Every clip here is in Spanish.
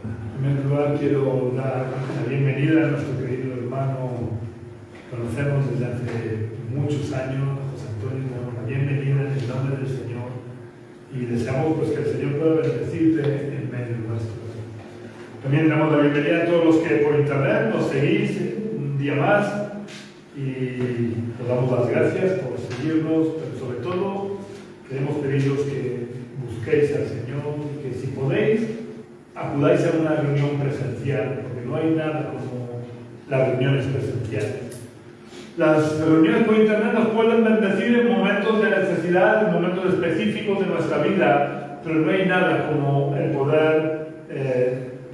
En primer lugar, quiero dar la bienvenida a nuestro querido hermano que conocemos desde hace muchos años, José Antonio. La bienvenida en el nombre del Señor y deseamos pues, que el Señor pueda bendecirte en medio nuestro. También damos la bienvenida a todos los que por internet nos seguís un día más y os damos las gracias por seguirnos, pero sobre todo queremos pediros que busquéis al Señor y que si podéis acudáis a una reunión presencial, porque no hay nada como las reuniones presenciales. Las reuniones por internet nos pueden bendecir en momentos de necesidad, en momentos específicos de nuestra vida, pero no hay nada como el poder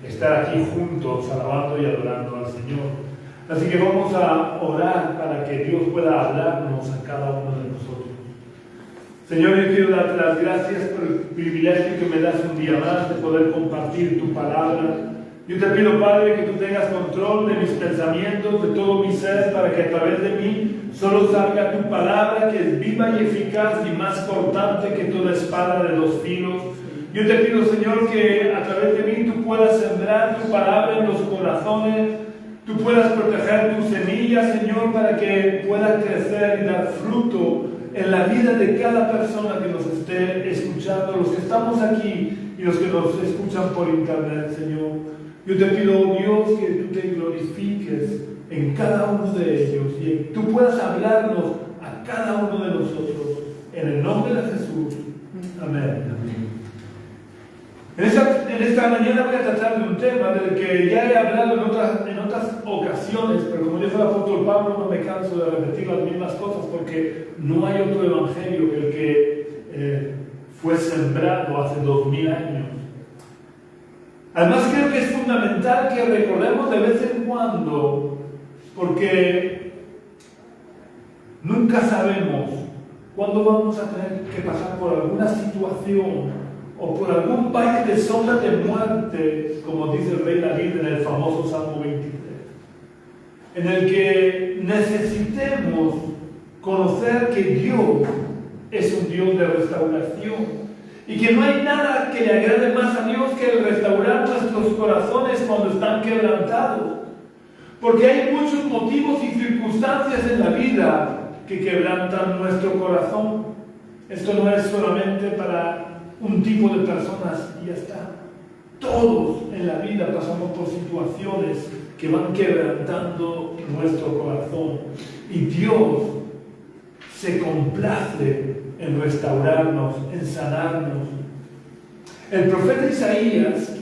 estar aquí juntos, alabando y adorando al Señor. Así que vamos a orar para que Dios pueda hablarnos a cada uno de nosotros. Señor, yo quiero darte las gracias por el privilegio que me das un día más de poder compartir tu palabra. Yo te pido, Padre, que tú tengas control de mis pensamientos, de todo mi ser, para que a través de mí solo salga tu palabra, que es viva y eficaz y más cortante que toda espada de dos filos. Yo te pido, Señor, que a través de mí tú puedas sembrar tu palabra en los corazones, tú puedas proteger tu semilla, Señor, para que pueda crecer y dar fruto en la vida de cada persona que nos esté escuchando, los que estamos aquí y los que nos escuchan por internet, Señor. Yo te pido, Dios, que tú te glorifiques en cada uno de ellos y que tú puedas hablarnos a cada uno de nosotros. En el nombre de Jesús. Amén. En esta mañana voy a tratar de un tema del que ya he hablado en otras ocasiones, pero como dijo el apóstol Pablo, no me canso de repetir las mismas cosas porque no hay otro evangelio que el que fue sembrado hace 2000 años. Además creo que es fundamental que recordemos de vez en cuando, porque nunca sabemos cuándo vamos a tener que pasar por alguna situación o por algún valle de sombra de muerte, como dice el rey David en el famoso Salmo 23, en el que necesitemos conocer que Dios es un Dios de restauración y que no hay nada que le agrade más a Dios que el restaurar nuestros corazones cuando están quebrantados, porque hay muchos motivos y circunstancias en la vida que quebrantan nuestro corazón. Esto no es solamente para un tipo de personas y ya está. Todos en la vida pasamos por situaciones que van quebrantando nuestro corazón y Dios se complace en restaurarnos, en sanarnos. El profeta Isaías,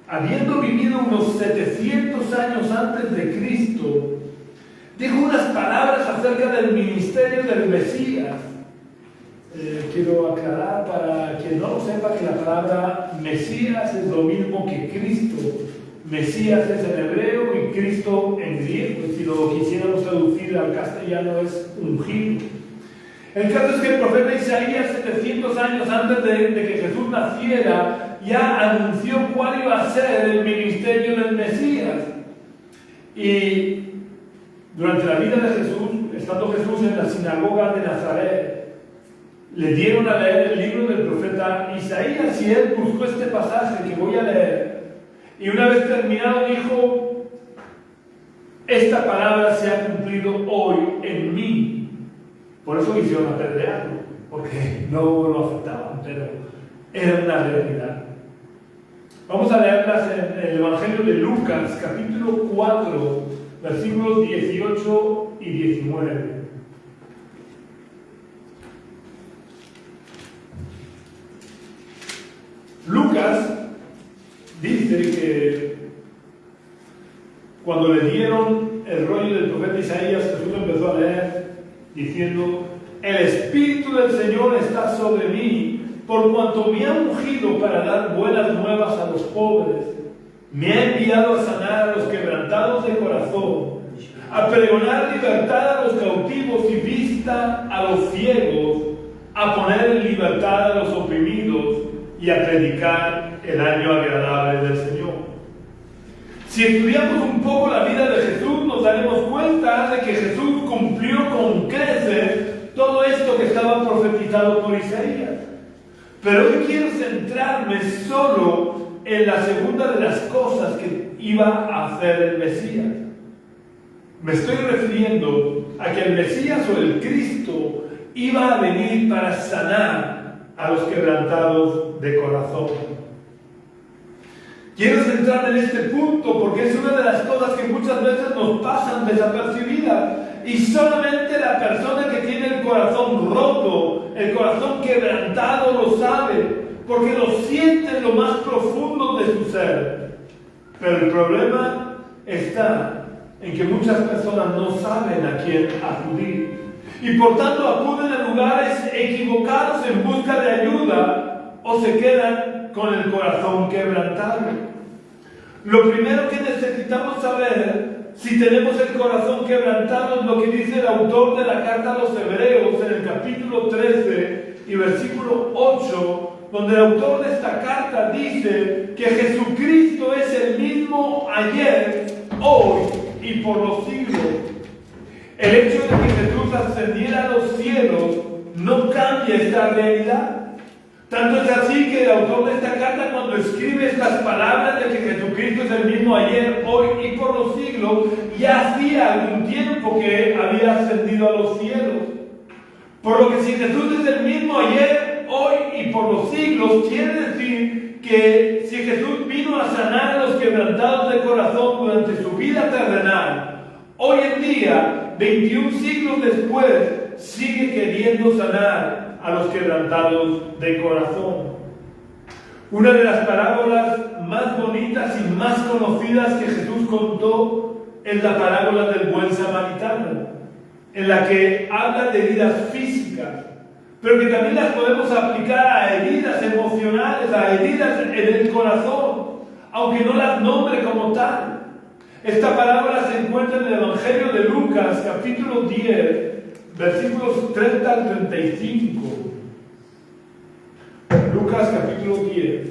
habiendo vivido unos 700 años antes de Cristo, dijo unas palabras acerca del ministerio del Mesías. Quiero aclarar para quien no lo sepa que la palabra Mesías es lo mismo que Cristo. Mesías es en hebreo y Cristo en griego. Si lo quisiéramos traducir al castellano es ungido. El caso es que el profeta Isaías, 700 años antes de que Jesús naciera, ya anunció cuál iba a ser el ministerio del Mesías. Y durante la vida de Jesús, estando Jesús en la sinagoga de Nazaret, le dieron a leer el libro del profeta Isaías y él buscó este pasaje que voy a leer. Y una vez terminado dijo, esta palabra se ha cumplido hoy en mí. Por eso quisieron apedrearlo, porque no lo aceptaban, pero era una realidad. Vamos a leerlas en el Evangelio de Lucas, capítulo 4, versículos 18 y 19. Lucas dice que cuando le dieron el rollo del profeta Isaías, Jesús empezó a leer diciendo: el Espíritu del Señor está sobre mí, por cuanto me ha ungido para dar buenas nuevas a los pobres, me ha enviado a sanar a los quebrantados de corazón, a pregonar libertad a los cautivos y vista a los ciegos, a poner en libertad a los oprimidos y a predicar el año agradable del Señor. Si estudiamos un poco la vida de Jesús, nos daremos cuenta de que Jesús cumplió con creces todo esto que estaba profetizado por Isaías. Pero hoy quiero centrarme solo en la segunda de las cosas que iba a hacer el Mesías. Me estoy refiriendo a que el Mesías o el Cristo iba a venir para sanar a los quebrantados de corazón. Quiero centrarme en este punto porque es una de las cosas que muchas veces nos pasan desapercibidas y solamente la persona que tiene el corazón roto, el corazón quebrantado lo sabe porque lo siente en lo más profundo de su ser. Pero el problema está en que muchas personas no saben a quién acudir y por tanto acuden a lugares equivocados en busca de ayuda o se quedan con el corazón quebrantado. Lo primero que necesitamos saber si tenemos el corazón quebrantado es lo que dice el autor de la carta a los Hebreos en el capítulo 13 y versículo 8, donde el autor de esta carta dice que Jesucristo es el mismo ayer, hoy y por los siglos. El hecho de que Jesús ascendiera a los cielos no cambia esta realidad. Tanto es así que el autor de esta carta, cuando escribe estas palabras de que Jesucristo es el mismo ayer, hoy y por los siglos, ya hacía algún tiempo que había ascendido a los cielos. Por lo que si Jesús es el mismo ayer, hoy y por los siglos, quiere decir que si Jesús vino a sanar a los quebrantados de corazón durante su vida terrenal, hoy en día, 21 siglos después, sigue queriendo sanar a los quebrantados de corazón. Una de las parábolas más bonitas y más conocidas que Jesús contó es la parábola del buen samaritano, en la que habla de heridas físicas, pero que también las podemos aplicar a heridas emocionales, a heridas en el corazón, aunque no las nombre como tal. Esta parábola se encuentra en el Evangelio de Lucas, capítulo 10, versículos 30 al 35. Lucas capítulo 10.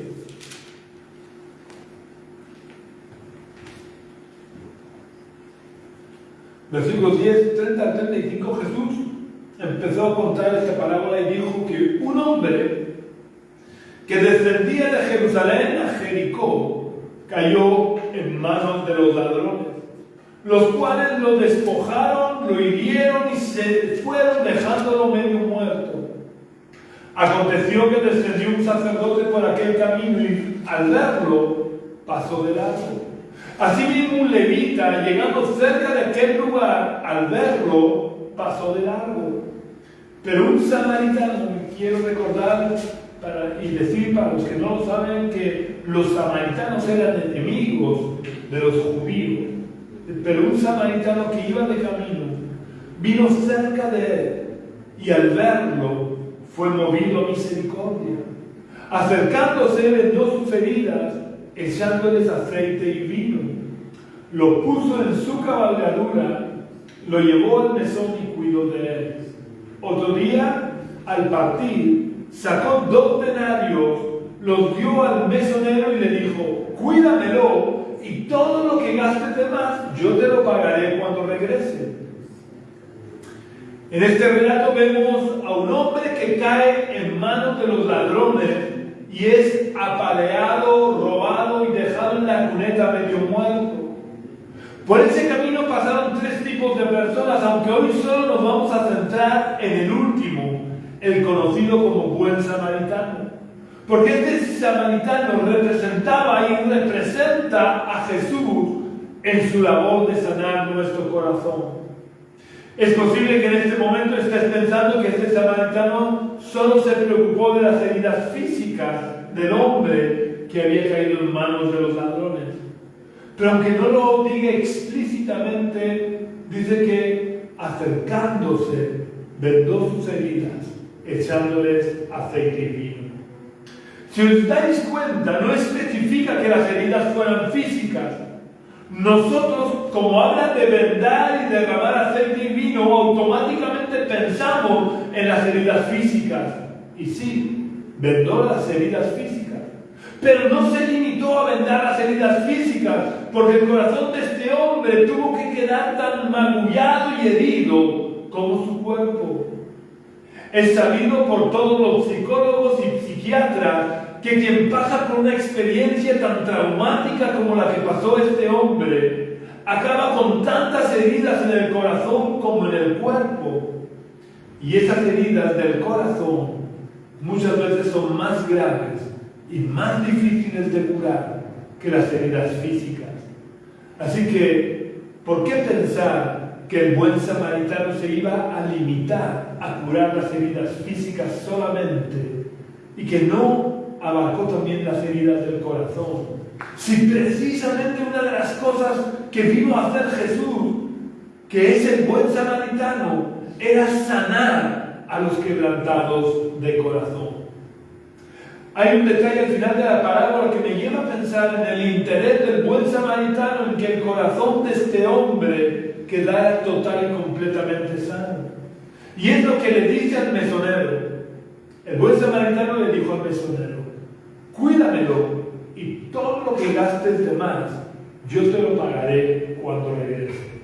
Versículos 10, 30 al 35, Jesús empezó a contar esta parábola y dijo que un hombre que descendía de Jerusalén a Jericó cayó en manos de los ladrones, los cuales lo despojaron, lo hirieron y se fueron dejándolo medio muerto. Aconteció que descendió un sacerdote por aquel camino y al verlo pasó de largo. Asimismo un levita, llegando cerca de aquel lugar, al verlo pasó de largo. Pero un samaritano, quiero recordar y decir para los que no lo saben, que los samaritanos eran enemigos de los judíos. Pero un samaritano que iba de camino vino cerca de él y al verlo fue movido a misericordia. Acercándose, vendó sus heridas, echándoles aceite y vino. Lo puso en su cabalgadura, lo llevó al mesón y cuidó de él. Otro día, al partir, sacó 2 denarios, los dio al mesonero y le dijo: cuídamelo, y todo lo que gastes de más, yo te lo pagaré cuando regrese. En este relato vemos a un hombre que cae en manos de los ladrones y es apaleado, robado y dejado en la cuneta medio muerto. Por ese camino pasaron 3 tipos de personas, aunque hoy solo nos vamos a centrar en el último, el conocido como buen samaritano. Porque este samaritano representaba y representa a Jesús en su labor de sanar nuestro corazón. Es posible que en este momento estés pensando que este samaritano solo se preocupó de las heridas físicas del hombre que había caído en manos de los ladrones. Pero aunque no lo diga explícitamente, dice que acercándose vendó sus heridas, echándoles aceite y vino. Si os dais cuenta, no especifica que las heridas fueran físicas. Nosotros, como habla de vendar y derramar aceite y vino, automáticamente pensamos en las heridas físicas. Y sí, vendó las heridas físicas. Pero no se limitó a vendar las heridas físicas, porque el corazón de este hombre tuvo que quedar tan magullado y herido como su cuerpo. Es sabido por todos los psicólogos y psiquiatras que quien pasa por una experiencia tan traumática como la que pasó este hombre, acaba con tantas heridas en el corazón como en el cuerpo. Y esas heridas del corazón muchas veces son más graves y más difíciles de curar que las heridas físicas. Así que, ¿por qué pensar que el buen samaritano se iba a limitar a curar las heridas físicas solamente y que no abarcó también las heridas del corazón? Si precisamente una de las cosas que vino a hacer Jesús, que es el buen samaritano, era sanar a los quebrantados de corazón. Hay un detalle al final de la parábola que me lleva a pensar en el interés del buen samaritano en que el corazón de este hombre quedara total y completamente sano. Y es lo que le dice al mesonero. El buen samaritano le dijo al mesonero: cuídamelo y todo lo que gastes de más, yo te lo pagaré cuando regrese.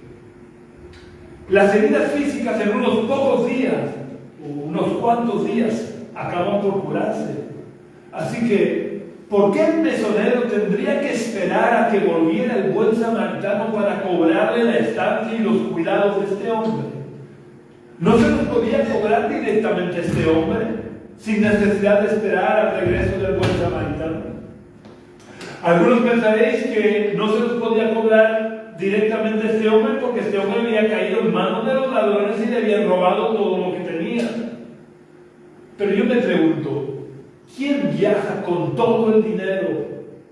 Las heridas físicas en unos pocos días, o unos cuantos días, acaban por curarse. Así que, ¿por qué el mesonero tendría que esperar a que volviera el buen samaritano para cobrarle la estancia y los cuidados de este hombre? ¿No se los podía cobrar directamente a este hombre, sin necesidad de esperar al regreso del buen samaritano? Algunos pensaréis que no se los podía cobrar directamente a este hombre porque este hombre había caído en manos de los ladrones y le habían robado todo lo que tenía. Pero yo me pregunto, ¿quién viaja con todo el dinero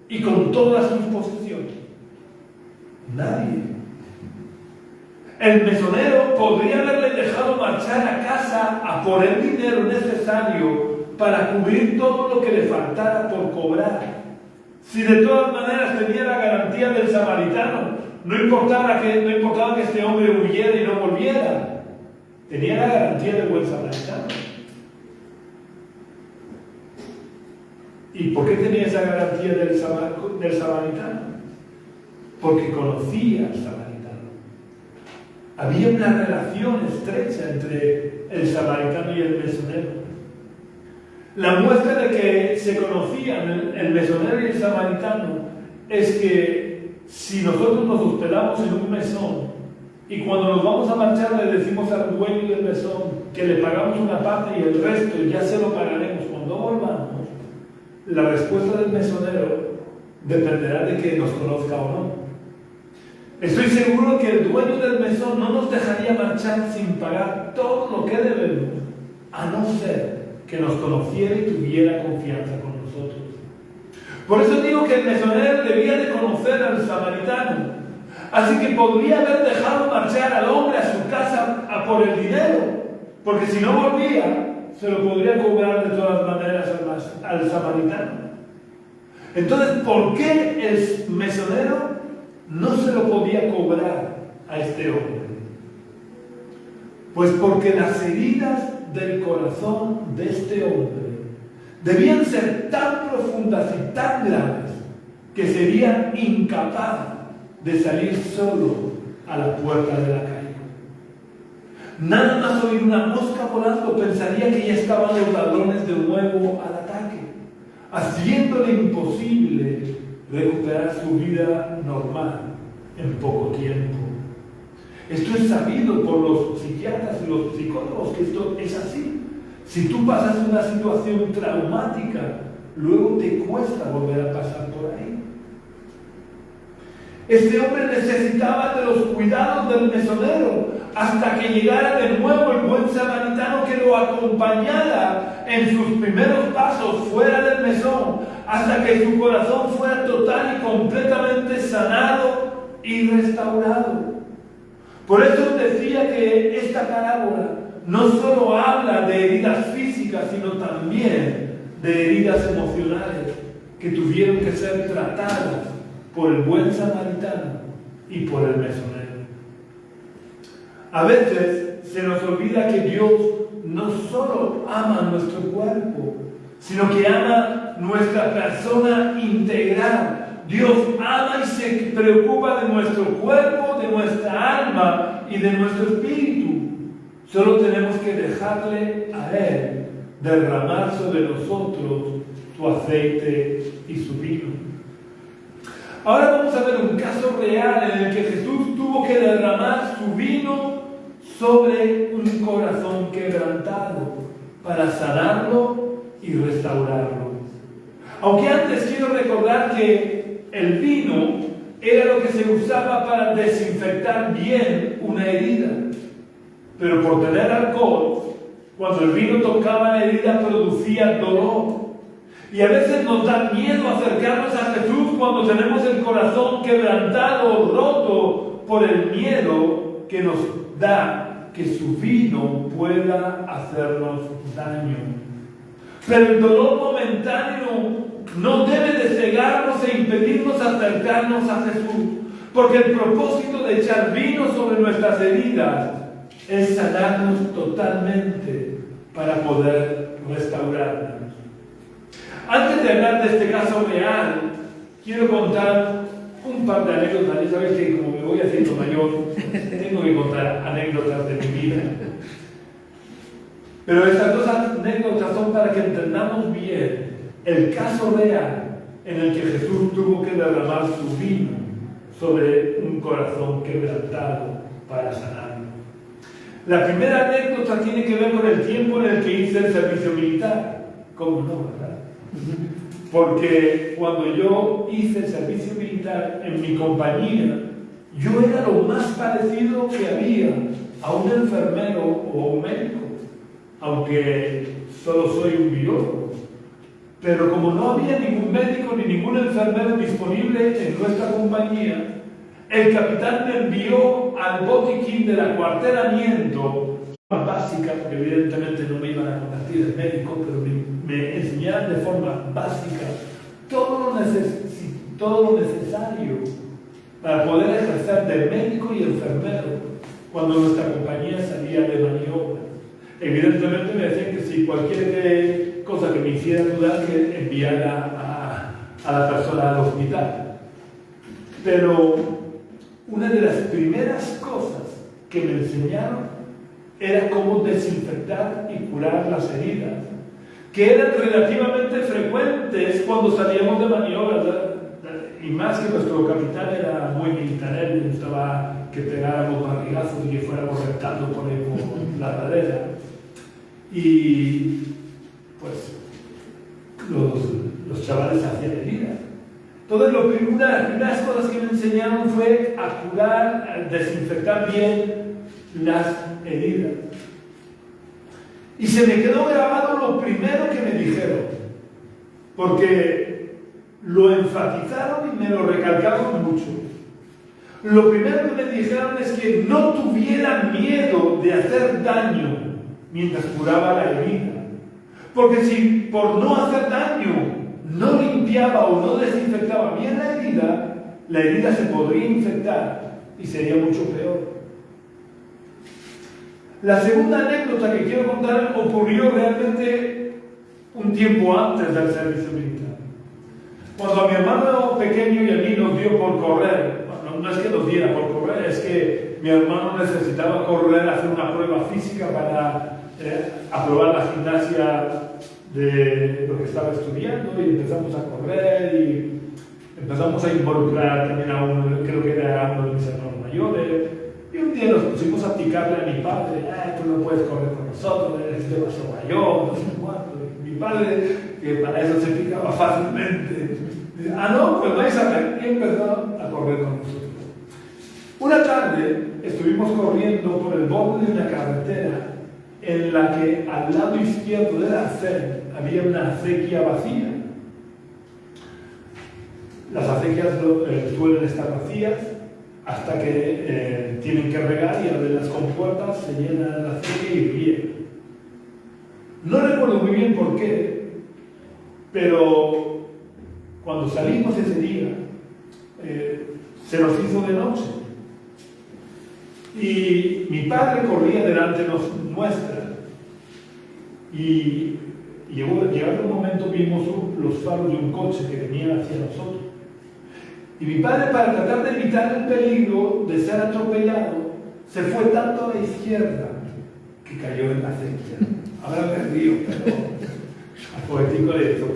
y con todas sus posesiones? Nadie. El mesonero podría haberle dejado marchar a casa a por el dinero necesario para cubrir todo lo que le faltara por cobrar. Si de todas maneras tenía la garantía del samaritano, no importaba que este hombre huyera y no volviera, tenía la garantía del buen samaritano. ¿Y por qué tenía esa garantía del samaritano? Porque conocía al samaritano. Había una relación estrecha entre el samaritano y el mesonero. La muestra de que se conocían el mesonero y el samaritano es que si nosotros nos hospedamos en un mesón y cuando nos vamos a marchar le decimos al dueño del mesón que le pagamos una parte y el resto ya se lo pagaremos cuando volvamos, la respuesta del mesonero dependerá de que nos conozca o no. Estoy seguro que el dueño del mesón no nos dejaría marchar sin pagar todo lo que debemos, a no ser que nos conociera y tuviera confianza con nosotros. Por eso digo que el mesonero debía de conocer al samaritano, así que podría haber dejado marchar al hombre a su casa a por el dinero, porque si no volvía, se lo podría cobrar de todas maneras al samaritano. Entonces, ¿por qué el mesonero no se lo podía cobrar a este hombre? Pues porque las heridas del corazón de este hombre debían ser tan profundas y tan graves que sería incapaz de salir solo a la puerta de la calle. Nada más oír una mosca volando pensaría que ya estaban los ladrones de nuevo al ataque, haciéndole imposible recuperar su vida normal en poco tiempo. Esto es sabido por los psiquiatras y los psicólogos, que esto es así. Si tú pasas una situación traumática, luego te cuesta volver a pasar por ahí. Este hombre necesitaba de los cuidados del mesonero hasta que llegara de nuevo el buen samaritano que lo acompañara en sus primeros pasos fuera del mesón, hasta que su corazón fuera total y completamente sanado y restaurado. Por eso decía que esta parábola no solo habla de heridas físicas, sino también de heridas emocionales que tuvieron que ser tratadas por el buen samaritano y por el mesonero. A veces se nos olvida que Dios no solo ama nuestro cuerpo, sino que ama nuestra persona integral. Dios ama y se preocupa de nuestro cuerpo, de nuestra alma y de nuestro espíritu. Solo tenemos que dejarle a Él derramar sobre nosotros tu aceite y su vino. Ahora vamos a ver un caso real en el que Jesús tuvo que derramar su vino sobre un corazón quebrantado para sanarlo y restaurarlo. Aunque antes quiero recordar que el vino era lo que se usaba para desinfectar bien una herida, pero por tener alcohol, cuando el vino tocaba la herida producía dolor. Y a veces nos da miedo acercarnos a Jesús cuando tenemos el corazón quebrantado, roto por el miedo que nos da que su vino pueda hacernos daño. Pero el dolor momentáneo no debe de cegarnos e impedirnos acercarnos a Jesús, porque el propósito de echar vino sobre nuestras heridas es sanarnos totalmente para poder restaurarnos. Antes de hablar de este caso real, quiero contar un par de anécdotas. Ya sabéis que como me voy haciendo mayor, tengo que contar anécdotas de mi vida. Pero estas dos anécdotas son para que entendamos bien el caso real en el que Jesús tuvo que derramar su vino sobre un corazón quebrantado para sanarlo. La primera anécdota tiene que ver con el tiempo en el que hice el servicio militar. ¿Cómo no, verdad? Porque cuando yo hice el servicio militar en mi compañía, yo era lo más parecido que había a un enfermero o a un médico, aunque solo soy un biólogo. Pero como no había ningún médico ni ningún enfermero disponible en nuestra compañía, el capitán me envió al botiquín del acuartelamiento básica, porque evidentemente no me iban a convertir en médico, pero me enseñaron de forma básica todo lo necesario para poder ejercer de médico y enfermero cuando nuestra compañía salía de maniobra. Evidentemente me decían que si cualquier cosa que me hiciera dudar, que enviara a la persona al hospital. Pero una de las primeras cosas que me enseñaron era cómo desinfectar y curar las heridas, que eran relativamente frecuentes cuando salíamos de maniobras, y más que nuestro capitán era muy militar, le gustaba que pegáramos barrigazos y que fuéramos reptando por ahí por la ladera. Y pues los chavales hacían heridas. Entonces una de las primeras cosas que me enseñaron fue a curar, a desinfectar bien las heridas. Y se me quedó grabado lo primero que me dijeron, porque lo enfatizaron y me lo recalcaron mucho. Lo primero que me dijeron es que no tuviera miedo de hacer daño mientras curaba la herida, porque si por no hacer daño no limpiaba o no desinfectaba bien la herida se podría infectar y sería mucho peor. La segunda anécdota que quiero contar ocurrió realmente un tiempo antes del servicio militar. Cuando a mi hermano pequeño y a mí nos dio por correr, bueno, no es que nos diera por correr, es que mi hermano necesitaba correr, hacer una prueba física para aprobar la gimnasia de lo que estaba estudiando, y empezamos a correr y empezamos a involucrar también a uno, creo que era uno de mis hermanos mayores. Y un día nos pusimos a picarle a mi padre, tú no puedes correr con nosotros, eres demasiado mayor, no sé cuánto. Mi padre, que para eso se picaba fácilmente, dice, no, pues vais a ver. Y empezó a correr con nosotros. Una tarde estuvimos corriendo por el borde de una carretera en la que al lado izquierdo de la acera había una acequia vacía. Las acequias suelen estar vacías hasta que tienen que regar y abren las compuertas, se llena la acequia y riega. No recuerdo muy bien por qué, pero cuando salimos ese día se nos hizo de noche y mi padre corría delante nuestra y llegado un momento vimos los faros de un coche que venía hacia nosotros. Y mi padre, para tratar de evitar el peligro de ser atropellado, se fue tanto a la izquierda que cayó en la acequia. Ahora me río, pero poético de esto.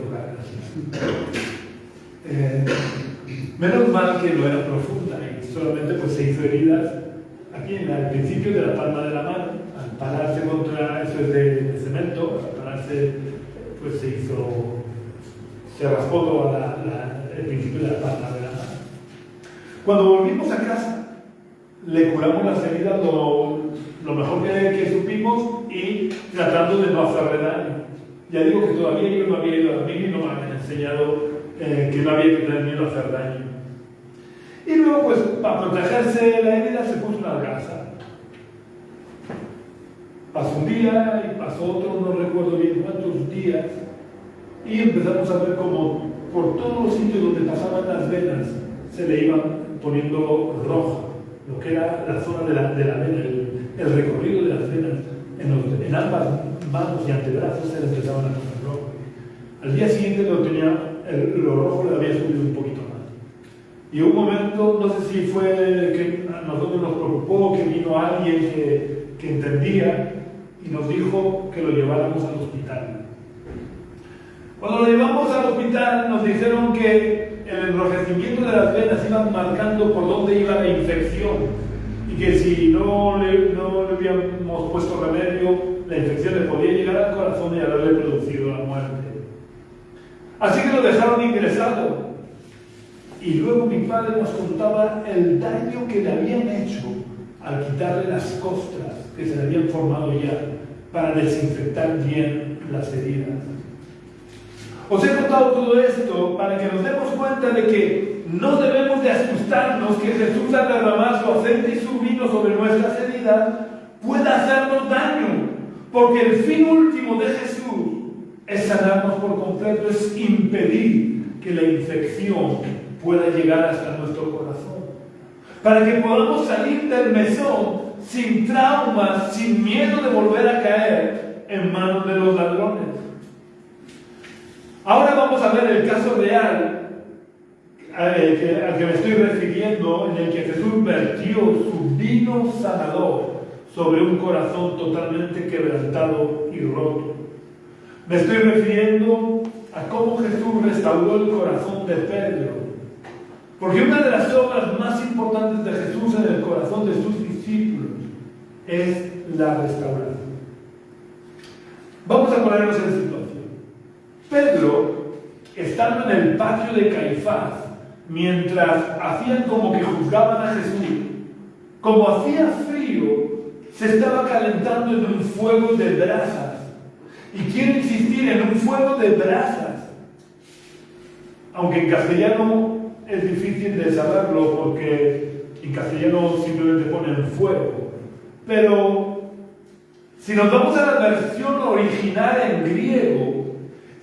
Menos mal que no era profunda y solamente pues, se hizo heridas aquí en el principio de la palma de la mano. Al pararse contra, eso es de cemento, al pararse pues se raspó todo el principio de la palma de la mano. Cuando volvimos a casa, le curamos las heridas lo mejor que supimos y tratando de no hacerle daño. Ya digo que todavía yo no había ido a mí y no me habían enseñado que no había que tener miedo a hacer daño. Y luego, pues, para protegerse de la herida se puso una gasa. Pasó un día y pasó otro, no recuerdo bien cuántos días, y empezamos a ver como por todos los sitios donde pasaban las venas se le iban poniendo roja, lo que era la zona de la vena, el recorrido de las venas en ambas manos y antebrazos se le empezaban a poner rojo. Al día siguiente lo rojo le había subido un poquito más. Y un momento, no sé si fue que a nosotros nos preocupó, que vino alguien que entendía y nos dijo que lo lleváramos al hospital. Cuando lo llevamos al hospital nos dijeron que el enrojecimiento de las venas iban marcando por dónde iba la infección y que si no le habíamos puesto remedio, la infección le podía llegar al corazón y haberle producido la muerte. Así que lo dejaron ingresado. Y luego mi padre nos contaba el daño que le habían hecho al quitarle las costras que se le habían formado ya para desinfectar bien las heridas. Os he contado todo esto para que nos demos cuenta de que no debemos de asustarnos que Jesús al derramar su aceite y su vino sobre nuestras heridas pueda hacernos daño, porque el fin último de Jesús es sanarnos por completo, es impedir que la infección pueda llegar hasta nuestro corazón, para que podamos salir del mesón sin traumas, sin miedo de volver a caer en manos de los ladrones. Ahora vamos a ver el caso real al que me estoy refiriendo, en el que Jesús vertió su vino sanador sobre un corazón totalmente quebrantado y roto. Me estoy refiriendo a cómo Jesús restauró el corazón de Pedro. Porque una de las obras más importantes de Jesús en el corazón de sus discípulos es la restauración. Vamos a ponernos en situación. Pedro, estando en el patio de Caifás, mientras hacían como que juzgaban a Jesús, como hacía frío, se estaba calentando en un fuego de brasas. Y quiero insistir en un fuego de brasas. Aunque en castellano es difícil de saberlo porque en castellano simplemente ponen fuego. Pero si nos vamos a la versión original en griego,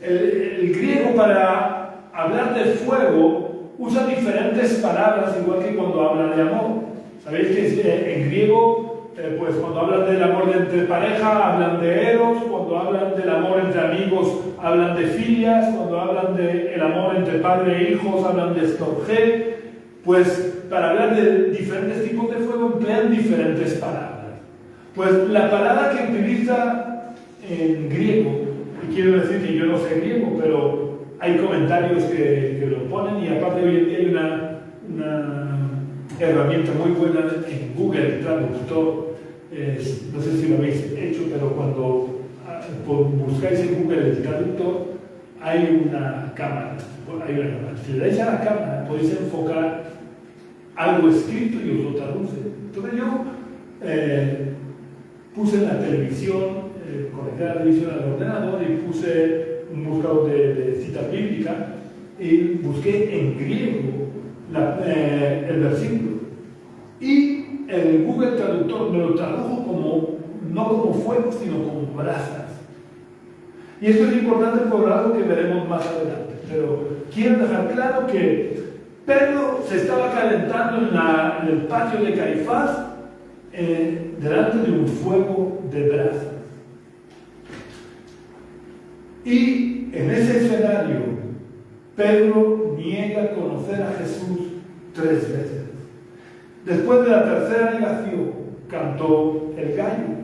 el griego para hablar de fuego usa diferentes palabras, igual que cuando habla de amor. Sabéis que en griego, pues cuando hablan del amor entre pareja, hablan de eros, cuando hablan del amor entre amigos, hablan de filias, cuando hablan del amor entre padre e hijos, hablan de storge. Pues para hablar de diferentes tipos de fuego emplean diferentes palabras. Pues la palabra que utiliza en griego, y quiero decir que yo no sé griego, pero hay comentarios que lo ponen, y aparte hoy en día hay una herramienta muy buena en Google Traductor. No sé si lo habéis hecho, pero cuando buscáis en Google el traductor, hay una cámara. Si le dais a la cámara, podéis enfocar algo escrito y os lo traduce. Entonces yo puse en la televisión, conecté la televisión al ordenador y puse un buscador de citas bíblicas y busqué en griego el versículo. Y el Google Traductor me lo tradujo no como fuego, sino como brasas. Y esto es importante por algo que veremos más adelante. Pero quiero dejar claro que Pedro se estaba calentando en el patio de Caifás delante de un fuego de brasas. Y en ese escenario, Pedro niega conocer a Jesús 3 veces. Después de la tercera negación, cantó el gallo.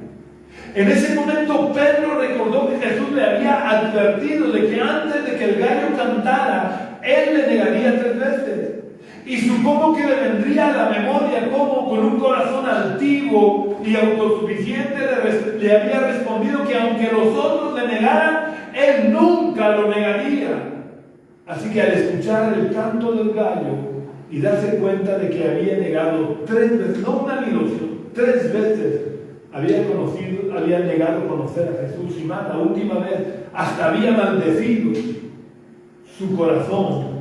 En ese momento Pedro recordó que Jesús le había advertido de que antes de que el gallo cantara, él le negaría 3 veces. Y supongo que le vendría a la memoria cómo con un corazón altivo y autosuficiente le había respondido que aunque los otros le negaran, él nunca lo negaría. Así que al escuchar el canto del gallo y darse cuenta de que había negado 3 veces, no una ni dos, 3 veces, había negado conocer a Jesús, y más la última vez, hasta había maldecido, su corazón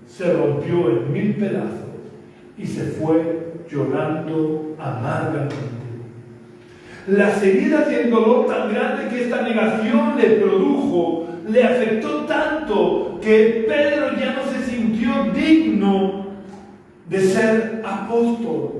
se rompió en 1000 pedazos y se fue llorando amargamente. Las heridas y el dolor tan grande que esta negación le produjo, le afectó tanto que Pedro ya no se sintió digno de ser apóstol.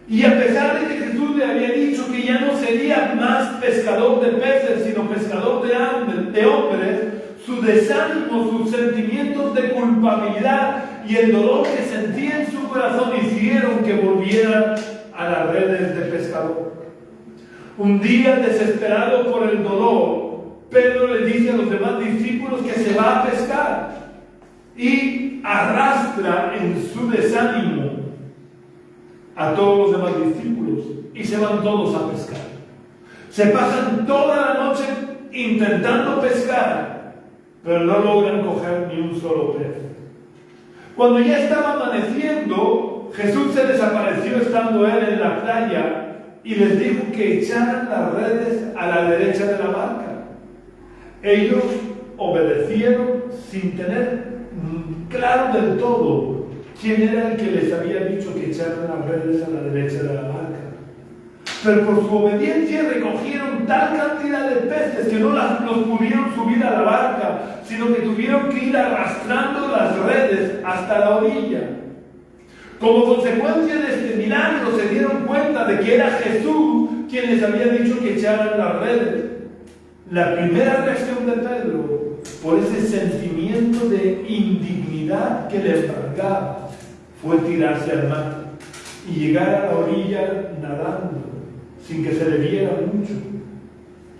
Y a pesar de que Jesús le había dicho que ya no sería más pescador de peces, sino pescador de hombres, su desánimo, sus sentimientos de culpabilidad y el dolor que sentía en su corazón hicieron que volviera a las redes de pescador. Un día, desesperado por el dolor, Pedro le dice a los demás discípulos que se va a pescar y arrastra en su desánimo a todos los demás discípulos y se van todos a pescar. Se pasan toda la noche intentando pescar, pero no logran coger ni un solo pez. Cuando ya estaba amaneciendo, Jesús se desapareció estando él en la playa y les dijo que echaran las redes a la derecha de la barca. Ellos obedecieron sin tener claro del todo quién era el que les había dicho que echaran las redes a la derecha de la barca. Pero por su obediencia recogieron tal cantidad de peces que no los pudieron subir a la barca, sino que tuvieron que ir arrastrando las redes hasta la orilla. Como consecuencia de este milagro se dieron cuenta de que era Jesús quien les había dicho que echaran las redes. La primera reacción de Pedro, por ese sentimiento de indignidad que le embargaba, fue tirarse al mar y llegar a la orilla nadando, sin que se le viera mucho.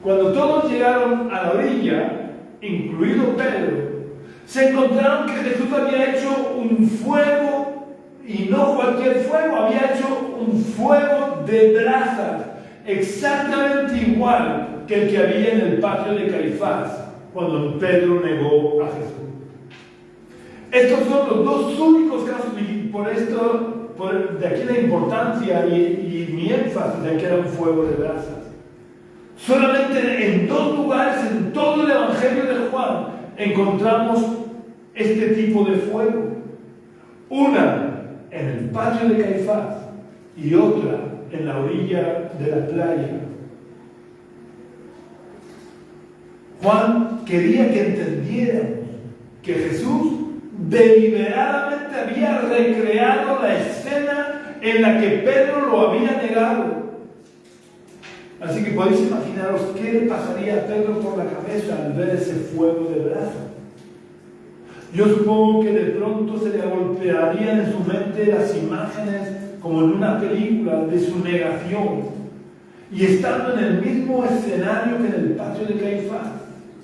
Cuando todos llegaron a la orilla, incluido Pedro, se encontraron que Jesús había hecho un fuego, y no cualquier fuego, había hecho un fuego de brasas, exactamente igual que el que había en el patio de Caifás, cuando Pedro negó a Jesús. Estos son los 2 únicos casos, y por esto, de aquí la importancia y mi énfasis de que era un fuego de brasas. Solamente en 2 lugares en todo el Evangelio de Juan encontramos este tipo de fuego. Una en el patio de Caifás y otra en la orilla de la playa. Juan quería que entendiéramos que Jesús deliberadamente había recreado la escena en la que Pedro lo había negado. Así que podéis imaginaros qué le pasaría a Pedro por la cabeza al ver ese fuego de brasa. Yo supongo que de pronto se le golpearían en su mente las imágenes, como en una película, de su negación. Y estando en el mismo escenario que en el patio de Caifás,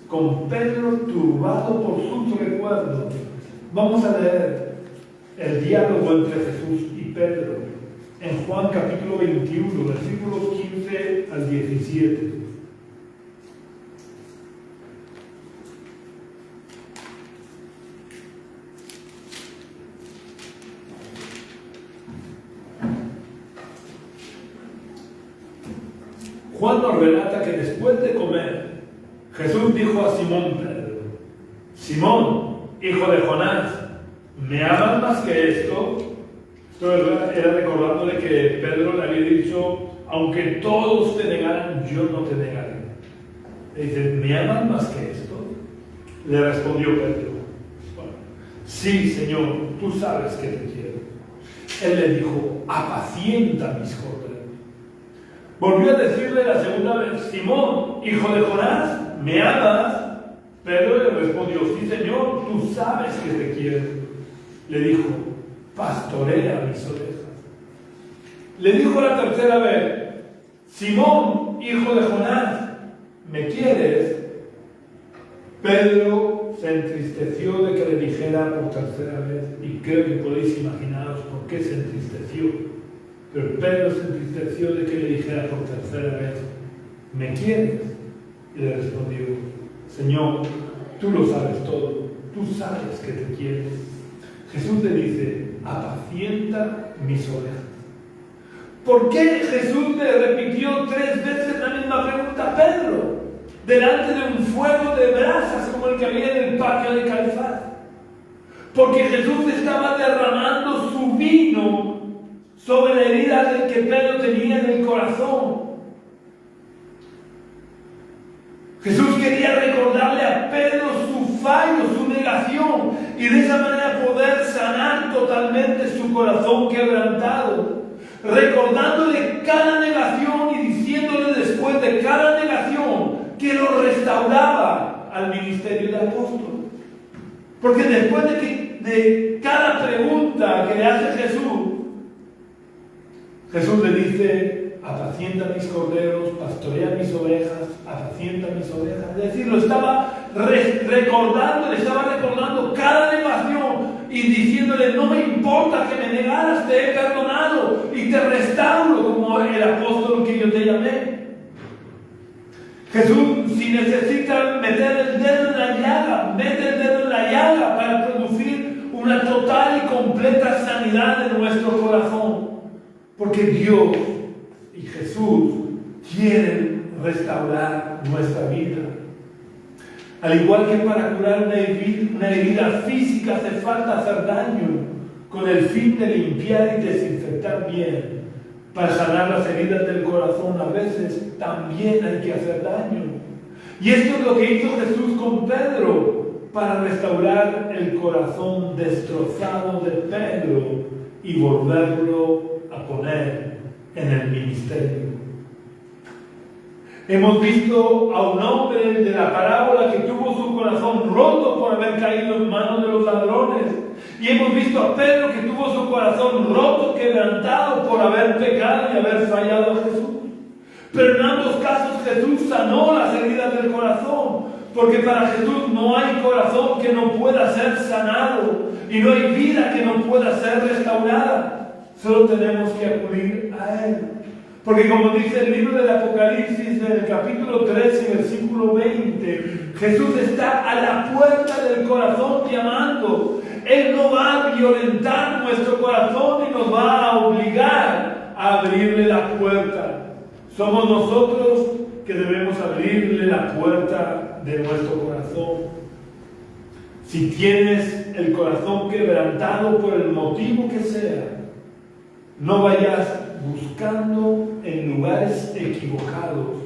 con Pedro turbado por sus recuerdos, vamos a leer el diálogo entre Jesús y Pedro en Juan capítulo 21, versículos 15 al 17. Juan nos relata que después de comer, Jesús dijo a Simón Pedro: Simón, hijo de Jonás, ¿me amas más que esto? Esto era recordándole que Pedro le había dicho: aunque todos te negaran, yo no te negaré. Le dice: ¿me amas más que esto? Le respondió Pedro: bueno, sí, Señor, tú sabes que te quiero. Él le dijo: apacienta mis corderos. Volvió a decirle la segunda vez: Simón, hijo de Jonás, ¿me amas? Pedro le respondió: sí, Señor, tú sabes que te quiero. Le dijo: pastorea mis ovejas. Le dijo la tercera vez: Simón, hijo de Jonás, ¿me quieres? Pedro se entristeció de que le dijera por tercera vez, y creo que podéis imaginaros por qué se entristeció. Pero Pedro se entristeció de que le dijera por tercera vez, ¿me quieres? Y le respondió, Señor, tú lo sabes todo, tú sabes que te quiero. Jesús le dice, apacienta mis ovejas. ¿Por qué Jesús le repitió 3 veces la misma pregunta a Pedro? Delante de un fuego de brasas como el que había en el patio de Caifás. Porque Jesús estaba derramando su vino sobre la herida del que Pedro tenía en el corazón. Jesús quería recordarle a Pedro su fallo, su negación, y de esa manera poder sanar totalmente su corazón quebrantado, recordándole cada negación y diciéndole después de cada negación que lo restauraba al ministerio de apóstol. Porque después de cada pregunta que le hace Jesús le dice, apacienta mis corderos, pastorea mis ovejas, apacienta mis ovejas. Es decir, lo estaba recordando, le estaba recordando cada negación y diciéndole, no me importa que me negaras, te he perdonado y te restauro como el apóstol que yo te llamé. Jesús, si necesita meter el dedo en la llaga, mete el dedo en la llaga para producir una total y completa sanidad de nuestro corazón. Porque Dios y Jesús quieren restaurar nuestra vida. Al igual que para curar una herida física hace falta hacer daño, con el fin de limpiar y desinfectar bien. Para sanar las heridas del corazón a veces también hay que hacer daño. Y esto es lo que hizo Jesús con Pedro para restaurar el corazón destrozado de Pedro y volverlo a poner en el ministerio. Hemos visto a un hombre de la parábola que tuvo su corazón roto por haber caído en manos de los ladrones. Y hemos visto a Pedro que tuvo su corazón roto, quebrantado por haber pecado y haber fallado a Jesús. Pero en ambos casos Jesús sanó las heridas del corazón, porque para Jesús no hay corazón que no pueda ser sanado y no hay vida que no pueda ser restaurada. Solo tenemos que acudir a Él. Porque como dice el libro del Apocalipsis, en el capítulo 13, versículo 20, Jesús está a la puerta del corazón llamando. Él no va a violentar nuestro corazón y nos va a obligar a abrirle la puerta. Somos nosotros que debemos abrirle la puerta de nuestro corazón. Si tienes el corazón quebrantado por el motivo que sea, no vayas buscando en lugares equivocados,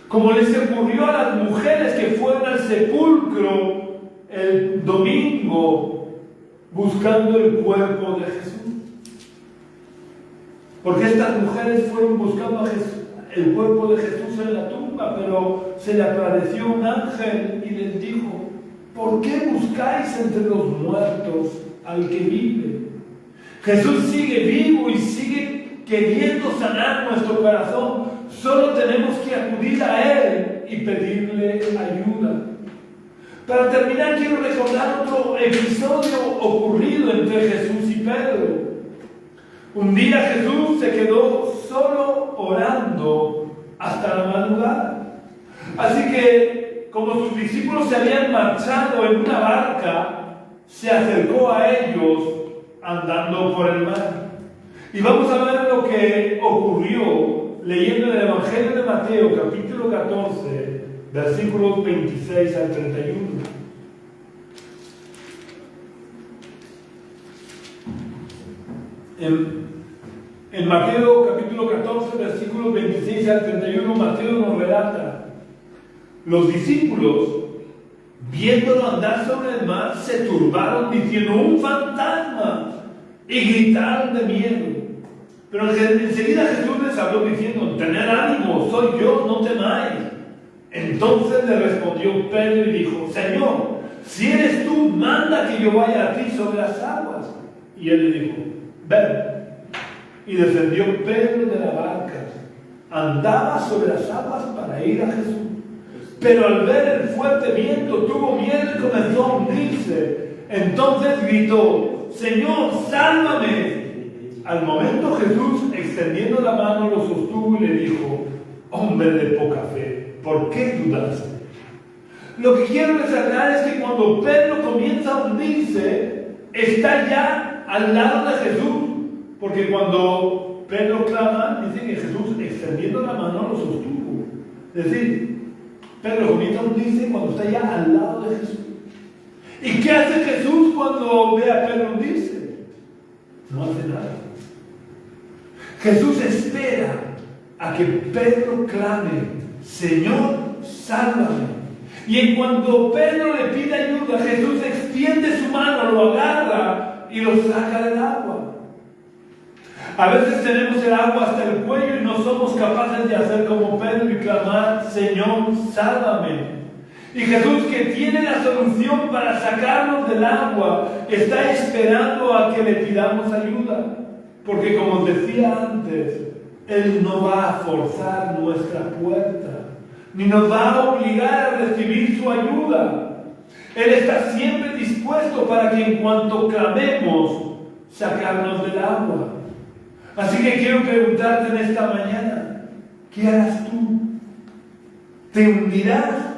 como les ocurrió a las mujeres que fueron al sepulcro el domingo buscando el cuerpo de Jesús. Porque estas mujeres fueron buscando a Jesús, el cuerpo de Jesús en la tumba, pero se le apareció un ángel y les dijo, ¿por qué buscáis entre los muertos al que vive? Jesús sigue vivo y sigue queriendo sanar nuestro corazón. Solo tenemos que acudir a Él y pedirle ayuda. Para terminar, quiero recordar otro episodio ocurrido entre Jesús y Pedro. Un día Jesús se quedó solo orando hasta la madrugada. Así que, como sus discípulos se habían marchado en una barca, se acercó a ellos andando por el mar. Y vamos a ver lo que ocurrió leyendo en el Evangelio de Mateo, capítulo 14, versículos 26 al 31. En Mateo capítulo 14, versículos 26 al 31, Mateo nos relata: los discípulos, viéndolo andar sobre el mar, se turbaron diciendo, ¡un fantasma! Y gritaron de miedo. Pero enseguida Jesús les habló diciendo, tened ánimo, soy yo, no temáis. Entonces le respondió Pedro y dijo, Señor, si eres tú, manda que yo vaya a ti sobre las aguas. Y él le dijo, ven. Y descendió Pedro de la barca, andaba sobre las aguas para ir a Jesús. Pero al ver el fuerte viento tuvo miedo y comenzó a hundirse. Entonces gritó: Señor, sálvame. Al momento Jesús, extendiendo la mano, lo sostuvo y le dijo: hombre de poca fe, ¿por qué dudaste? Lo que quiero resaltar es que cuando Pedro comienza a hundirse, está ya al lado de Jesús. Porque cuando Pedro clama, dice que Jesús, extendiendo la mano, lo sostuvo. Es decir, Pedro comienza a hundirse cuando está ya al lado de Jesús. ¿Y qué hace Jesús cuando ve a Pedro hundirse? No hace nada. Jesús espera a que Pedro clame: Señor, sálvame. Y en cuanto Pedro le pide ayuda, Jesús extiende su mano, lo agarra y lo saca del agua. A veces tenemos el agua hasta el cuello y no somos capaces de hacer como Pedro y clamar: Señor, sálvame. Y Jesús, que tiene la solución para sacarnos del agua, está esperando a que le pidamos ayuda. Porque como os decía antes, Él no va a forzar nuestra puerta, ni nos va a obligar a recibir su ayuda. Él está siempre dispuesto para que en cuanto clamemos, sacarnos del agua. Así que quiero preguntarte en esta mañana: ¿qué harás tú? ¿Te hundirás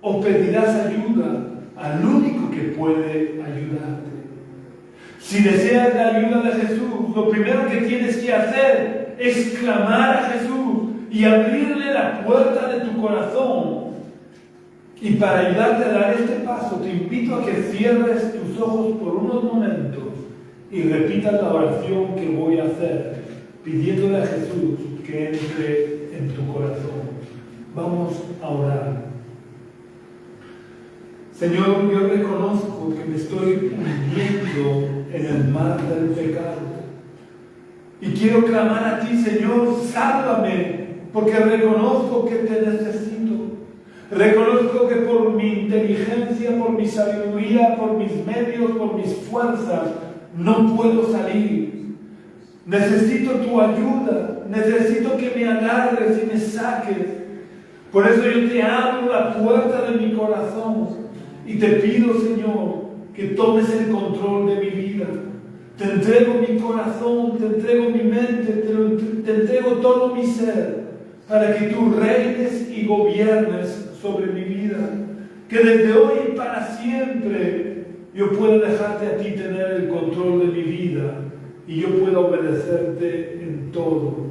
o pedirás ayuda al único que puede ayudarte? Si deseas la ayuda de Jesús, lo primero que tienes que hacer es clamar a Jesús y abrirle la puerta de tu corazón. Y para ayudarte a dar este paso, te invito a que cierres tus ojos por unos momentos y repitas la oración que voy a hacer, pidiéndole a Jesús que entre en tu corazón. Vamos a orar. Señor, yo reconozco que me estoy hundiendo en el mar del pecado. Y quiero clamar a ti, Señor, sálvame, porque reconozco que te necesito. Reconozco que por mi inteligencia, por mi sabiduría, por mis medios, por mis fuerzas, no puedo salir. Necesito tu ayuda, necesito que me agarres y me saques. Por eso yo te abro la puerta de mi corazón y te pido, Señor, que tomes el control de mi vida. Te entrego mi corazón, te entrego mi mente, te entrego todo mi ser, para que tú reines y gobiernes sobre mi vida. Que desde hoy y para siempre yo pueda dejarte a ti tener el control de mi vida y yo pueda obedecerte en todo.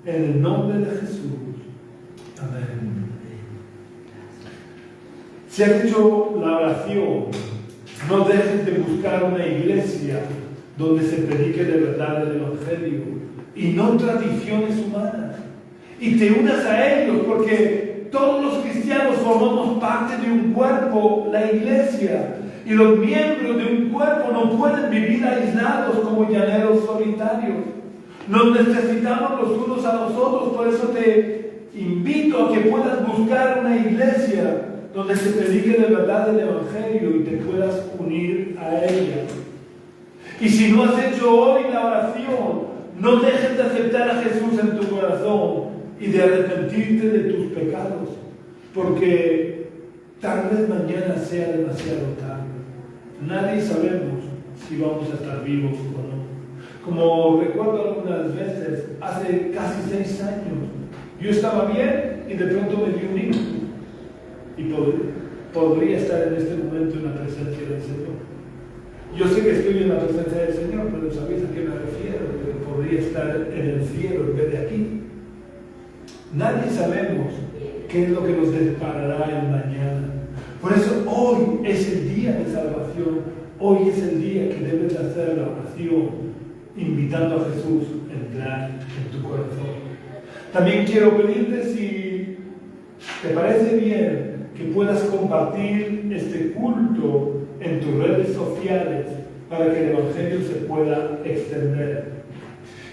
En el nombre de Jesús. Amén. Si has hecho la oración, no dejes de buscar una iglesia donde se predique de verdad el Evangelio y no tradiciones humanas. Y te unas a ellos, porque todos los cristianos formamos parte de un cuerpo, la iglesia. Y los miembros de un cuerpo no pueden vivir aislados como llaneros solitarios. Nos necesitamos los unos a los otros, por eso te invito a que puedas buscar una iglesia donde se predique de verdad el Evangelio y te puedas unir a ella. Y si no has hecho hoy la oración, no dejes de aceptar a Jesús en tu corazón y de arrepentirte de tus pecados, porque tal vez mañana sea demasiado tarde. Nadie sabemos si vamos a estar vivos o no. Como recuerdo algunas veces, hace casi 6 años, yo estaba bien y de pronto me dio un hijo. Y podría estar en este momento en la presencia del Señor. Yo sé que estoy en la presencia del Señor, pero ¿sabéis a qué me refiero? Que podría estar en el cielo en vez de aquí. Nadie sabemos qué es lo que nos deparará el mañana. Por eso hoy es el día de salvación. Hoy es el día que debes hacer la oración, invitando a Jesús a entrar en tu corazón. También quiero pedirte, si te parece bien, que puedas compartir este culto en tus redes sociales para que el Evangelio se pueda extender.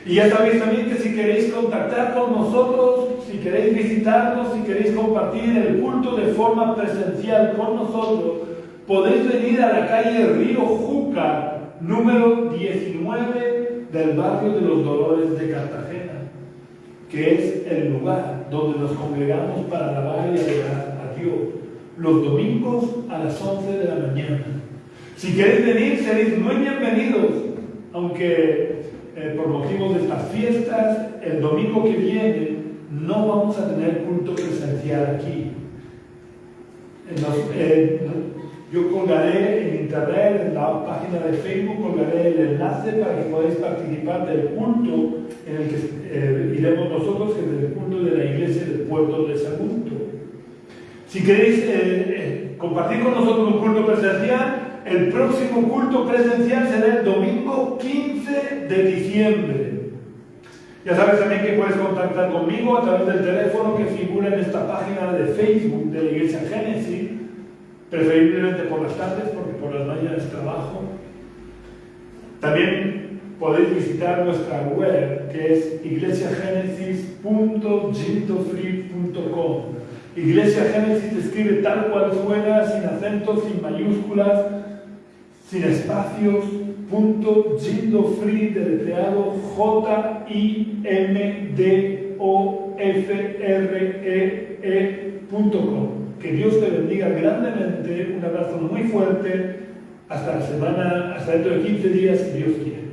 Y ya sabéis también que si queréis contactar con nosotros, si queréis visitarnos, si queréis compartir el culto de forma presencial con nosotros, podéis venir a la calle Río Júcar, número 19 del barrio de los Dolores de Cartagena. que es el lugar donde nos congregamos para alabar y adorar a Dios, los domingos a las 11 de la mañana. Si queréis venir, seréis muy bienvenidos, aunque por motivos de estas fiestas, el domingo que viene no vamos a tener culto presencial aquí. Yo colgaré en internet, en la página de Facebook, colgaré el enlace para que podáis participar del culto en el que iremos nosotros, que es el culto de la iglesia del puerto de Sagunto. Si queréis compartir con nosotros un culto presencial, el próximo culto presencial será el domingo 15 de diciembre. Ya sabes también que puedes contactar conmigo a través del teléfono que figura en esta página de Facebook de la Iglesia Génesis, preferiblemente por las tardes, porque por las mañanas trabajo. También podéis visitar nuestra web, que es iglesiagenesis.gintofree.com. Iglesia Génesis se escribe tal cual suena, sin acentos, sin mayúsculas, sin espacios. Gintofree, deletreado JIMDOFREE.com. Que Dios te bendiga grandemente. Un abrazo muy fuerte. Hasta dentro de 15 días, si Dios quiere.